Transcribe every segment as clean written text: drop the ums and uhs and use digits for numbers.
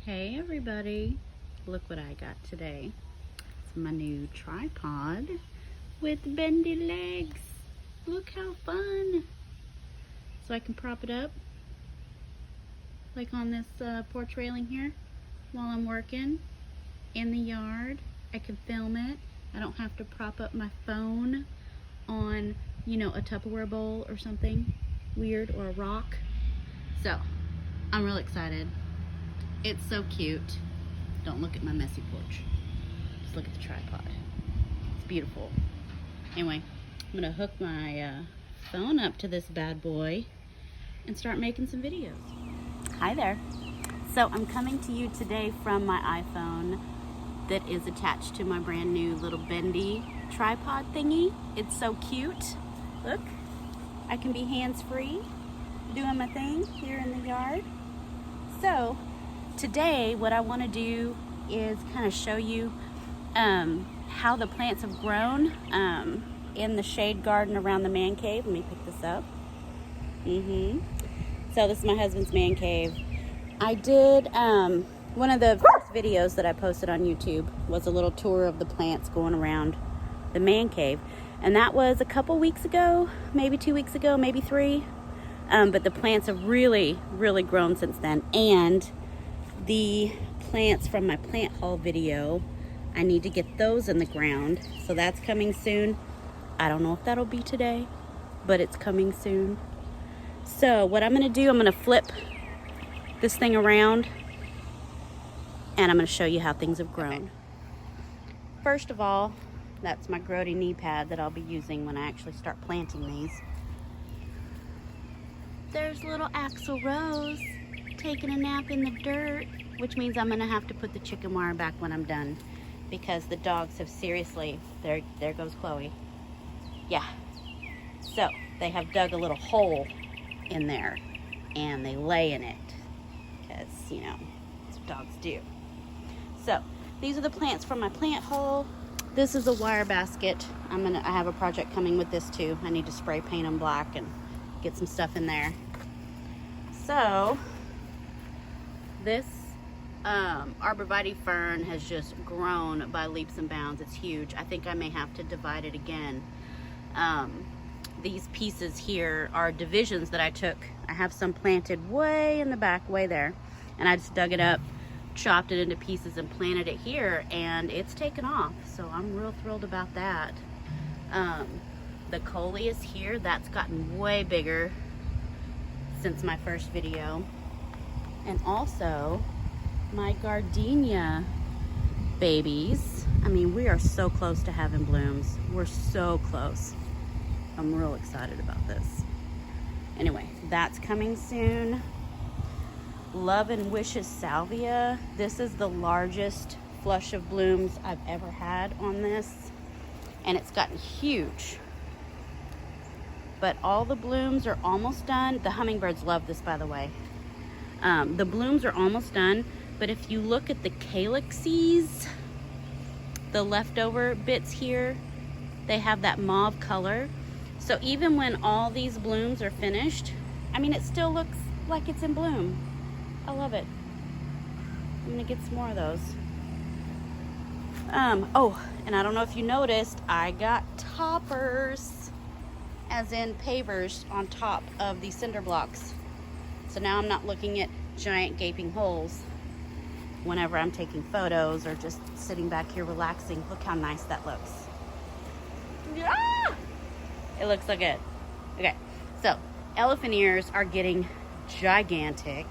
Hey everybody, look what I got today. It's my new tripod with bendy legs. Look how fun. So I can prop it up like on this porch railing here while I'm working in the yard. I can film it. I don't have to prop up my phone on, a Tupperware bowl or something weird or a rock. So I'm real excited. It's so cute. Don't look at my messy porch. Just look at the tripod. It's beautiful. Anyway, I'm gonna hook my phone up to this bad boy and start making some videos. Hi there. So I'm coming to you today from my iPhone that is attached to my brand new little bendy tripod thingy. It's so cute. Look, I can be hands-free doing my thing here in the yard. So today what I want to do is kind of show you how the plants have grown in the shade garden around the man cave. Let me pick this up. So this is my husband's man cave. I did one of the first videos that I posted on YouTube was a little tour of the plants going around the man cave, and that was a couple weeks ago, maybe 2 weeks ago, maybe 3. But the plants have really grown since then, and the plants from my plant haul video, I need to get those in the ground, so that's coming soon. I don't know if that'll be today, but it's coming soon. So what I'm gonna do, I'm gonna flip this thing around and I'm gonna show you how things have grown. Okay. First of all, that's my grody knee pad that I'll be using when I actually start planting these. There's little Axl Rose taking a nap in the dirt, which means I'm gonna have to put the chicken wire back when I'm done because the dogs have seriously, there goes Chloe. Yeah, so they have dug a little hole in there and they lay in it because, that's what dogs do. So these are the plants from my plant hole. This is a wire basket. I have a project coming with this too. I need to spray paint them black and get some stuff in there. So this arborvitae fern has just grown by leaps and bounds. It's huge. I think I may have to divide it again. These pieces here are divisions that I took. I have some planted way in the back, way there, and I just dug it up, chopped it into pieces and planted it here, and it's taken off. So I'm real thrilled about that. The coleus here, that's gotten way bigger since my first video. And also my gardenia babies. I mean, we are so close to having blooms. We're so close. I'm real excited about this. Anyway, that's coming soon. Love and Wishes salvia. This is the largest flush of blooms I've ever had on this, and it's gotten huge. But all the blooms are almost done. The hummingbirds love this, by the way. The blooms are almost done, but if you look at the calyxes, the leftover bits here, they have that mauve color. So even when all these blooms are finished, I mean, it still looks like it's in bloom. I love it. I'm gonna get some more of those. Oh, and I don't know if you noticed, I got toppers, as in pavers, on top of these cinder blocks. So now I'm not looking at giant gaping holes whenever I'm taking photos or just sitting back here relaxing. Look how nice that looks. Ah! It looks so good. Okay, so elephant ears are getting gigantic.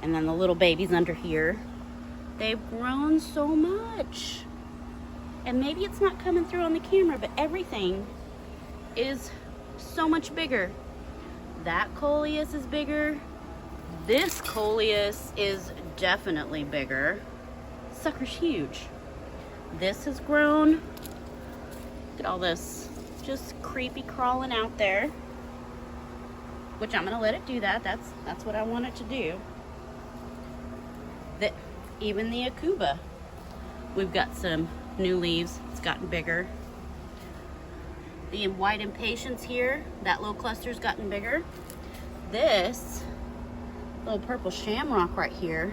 And then the little babies under here, they've grown so much. And maybe it's not coming through on the camera, but everything is so much bigger. That coleus is bigger. This coleus is definitely bigger. Sucker's huge. This has grown. Look at all this just creepy crawling out there, which I'm gonna let it do that. That's what I want it to do. Even the akuba, we've got some new leaves. It's gotten bigger. The white impatiens here, that little cluster's gotten bigger. This little purple shamrock right here.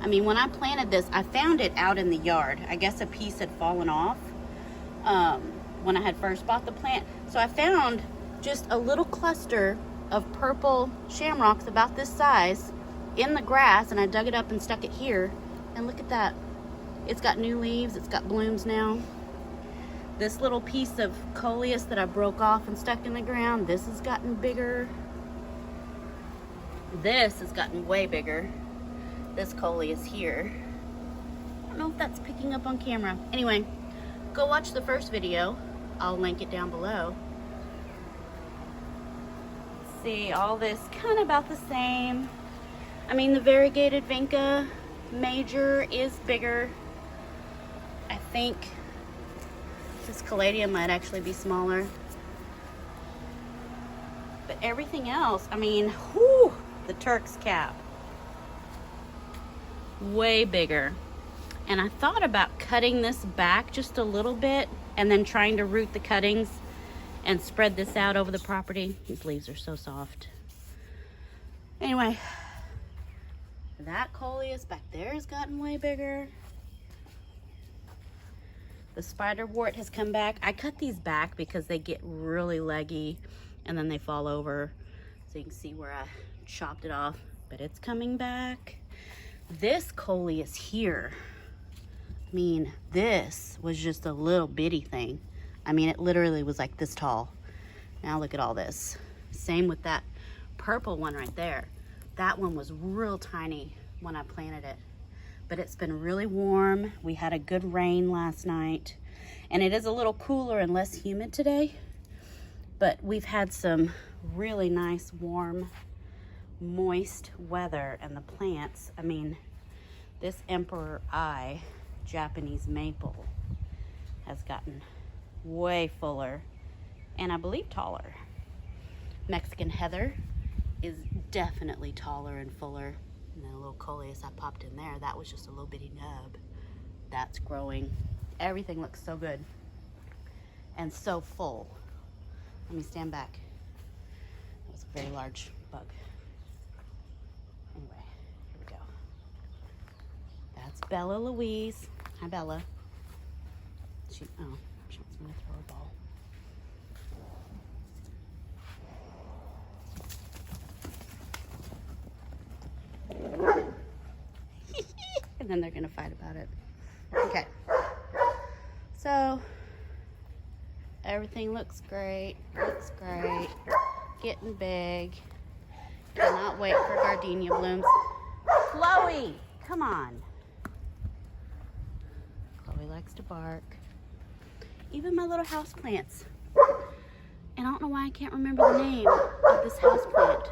I mean, when I planted this, I found it out in the yard. I guess a piece had fallen off when I had first bought the plant. So I found just a little cluster of purple shamrocks about this size in the grass, and I dug it up and stuck it here. And look at that. It's got new leaves. It's got blooms now. This little piece of coleus that I broke off and stuck in the ground, this has gotten bigger. This has gotten way bigger. This coleus here. I don't know if that's picking up on camera. Anyway, go watch the first video. I'll link it down below. See, all this kind of about the same. I mean, the variegated vinca major is bigger. I think this caladium might actually be smaller. But everything else, I mean, whew, the Turk's cap. Way bigger. And I thought about cutting this back just a little bit and then trying to root the cuttings and spread this out over the property. These leaves are so soft. Anyway, that coleus back there has gotten way bigger. The spiderwort has come back. I cut these back because they get really leggy and then they fall over. So you can see where I chopped it off, but it's coming back. This coleus here, I mean, this was just a little bitty thing. I mean, it literally was like this tall. Now look at all this. Same with that purple one right there. That one was real tiny when I planted it. But it's been really warm. We had a good rain last night. And it is a little cooler and less humid today. But we've had some really nice, warm, moist weather. And the plants, I mean, this Emperor Eye Japanese maple has gotten way fuller and I believe taller. Mexican heather is definitely taller and fuller. And the little coleus I popped in there, that was just a little bitty nub. That's growing. Everything looks so good and so full. Let me stand back. That was a very large bug. Anyway, here we go. That's Bella Louise. Hi, Bella. She wants me to throw a ball. And then they're gonna fight about it. Okay. So everything looks great. Looks great. Getting big. Cannot wait for gardenia blooms. Chloe, come on. Chloe likes to bark. Even my little house plants. And I don't know why I can't remember the name of this house plant.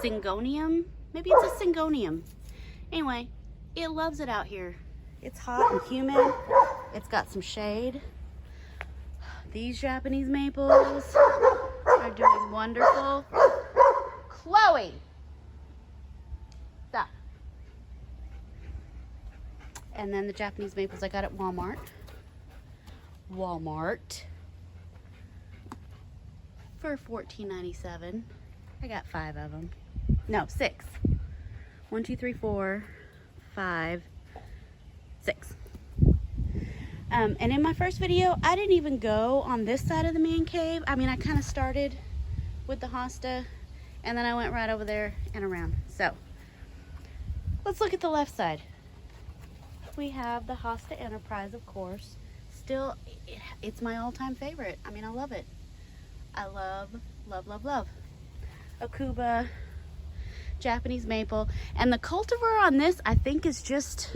Syngonium? Maybe it's a syngonium. Anyway, it loves it out here. It's hot and humid. It's got some shade. These Japanese maples are doing wonderful. Chloe! Stop. And then the Japanese maples I got at Walmart. For $14.97. I got 5 of them. No, 6. 1, 2, 3, 4, 5, 6. And in my first video, I didn't even go on this side of the man cave. I mean, I kind of started with the hosta, and then I went right over there and around. So, let's look at the left side. We have the Hosta Enterprise, of course. Still, it's my all-time favorite. I mean, I love it. I love, love, love, love. Akuba, Japanese maple. And the cultivar on this, I think, is just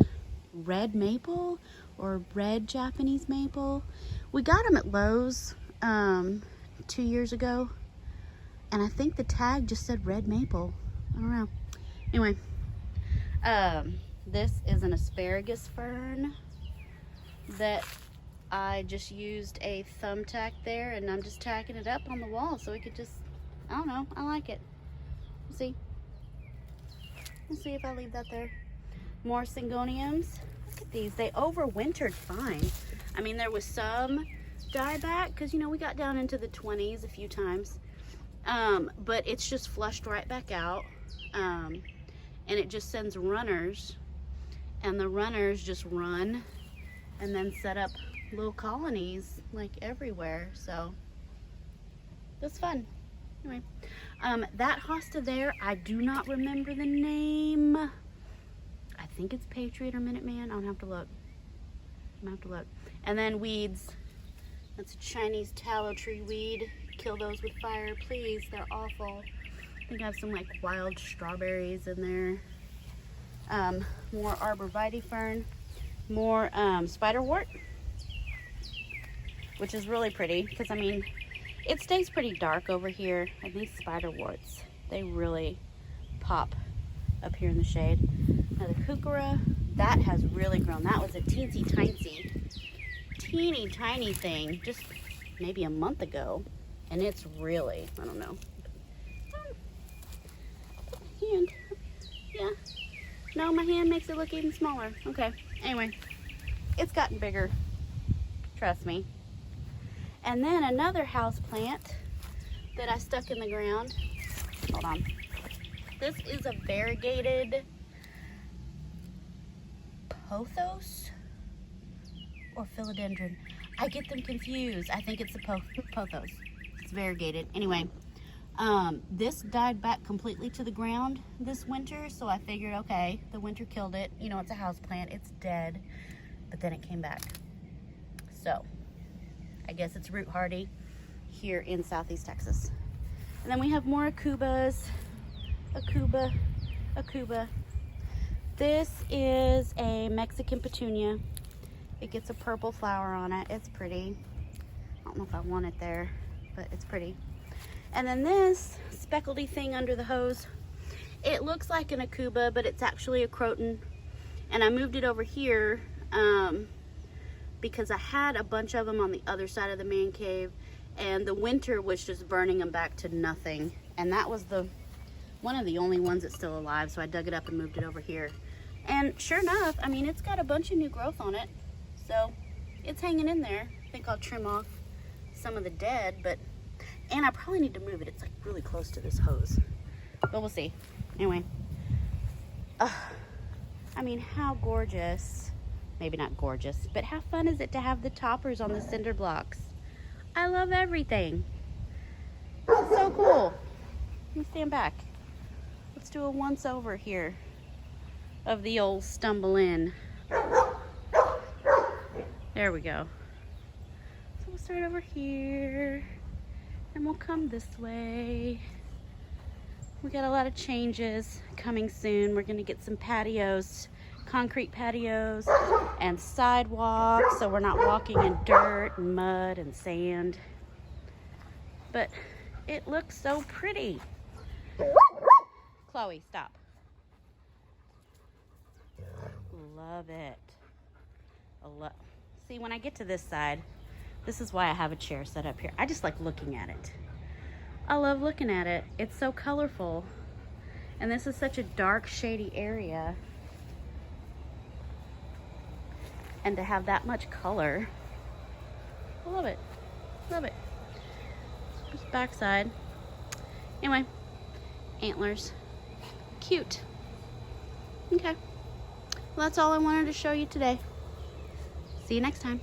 red maple or red Japanese maple. We got them at Lowe's 2 years ago. And I think the tag just said red maple. I don't know. Anyway, this is an asparagus fern that I just used a thumbtack there, and I'm just tacking it up on the wall so it could just, I don't know, I like it. We'll see. We'll see if I leave that there. More syngoniums. Look at these. They overwintered fine. I mean, there was some dieback because, you know, we got down into the 20s a few times. But it's just flushed right back out. And it just sends runners, and the runners just run and then set up little colonies like everywhere. So it's fun. Anyway, that hosta there, I do not remember the name. I think it's Patriot or Minuteman. I'll have to look. And then weeds. That's a Chinese tallow tree weed. Kill those with fire, please. They're awful. I think I have some like wild strawberries in there. More arborvitae fern. More spiderwort, which is really pretty because, I mean, it stays pretty dark over here. And these spiderworts, they really pop up here in the shade. Now the kukara, that has really grown. That was a teeny tiny thing just maybe a month ago. And it's really, I don't know. Hand. Yeah. No, my hand makes it look even smaller. Okay. Anyway, it's gotten bigger. Trust me. And then another house plant that I stuck in the ground. Hold on. This is a variegated pothos or philodendron. I get them confused. I think it's the pothos. It's variegated. Anyway, this died back completely to the ground this winter, so I figured, okay, the winter killed it. You know, it's a house plant. It's dead, but then it came back. So I guess it's root hardy here in Southeast Texas. And then we have more acubas. Acuba. This is a Mexican petunia. It gets a purple flower on it. It's pretty. I don't know if I want it there, but it's pretty. And then this speckledy thing under the hose, it looks like an acuba, but it's actually a croton. And I moved it over here because I had a bunch of them on the other side of the man cave, and the winter was just burning them back to nothing. And that was one of the only ones that's still alive, so I dug it up and moved it over here. And sure enough, I mean, it's got a bunch of new growth on it, so it's hanging in there. I think I'll trim off some of the dead, and I probably need to move it. It's like really close to this hose, but we'll see. Anyway, I mean, how gorgeous. Maybe not gorgeous, but how fun is it to have the toppers on the cinder blocks? I love everything. It's so cool. Let me stand back. Let's do a once over here of the old stumble in. There we go. So we'll start over here and we'll come this way. We got a lot of changes coming soon. We're gonna get some patios, concrete patios and sidewalks, so we're not walking in dirt and mud and sand. But it looks so pretty. Chloe, stop. Love it. See, when I get to this side, this is why I have a chair set up here. I just like looking at it. I love looking at it. It's so colorful. And this is such a dark, shady area. And to have that much color, I love it. Love it. Just backside. Anyway, antlers. Cute. Okay. Well, that's all I wanted to show you today. See you next time.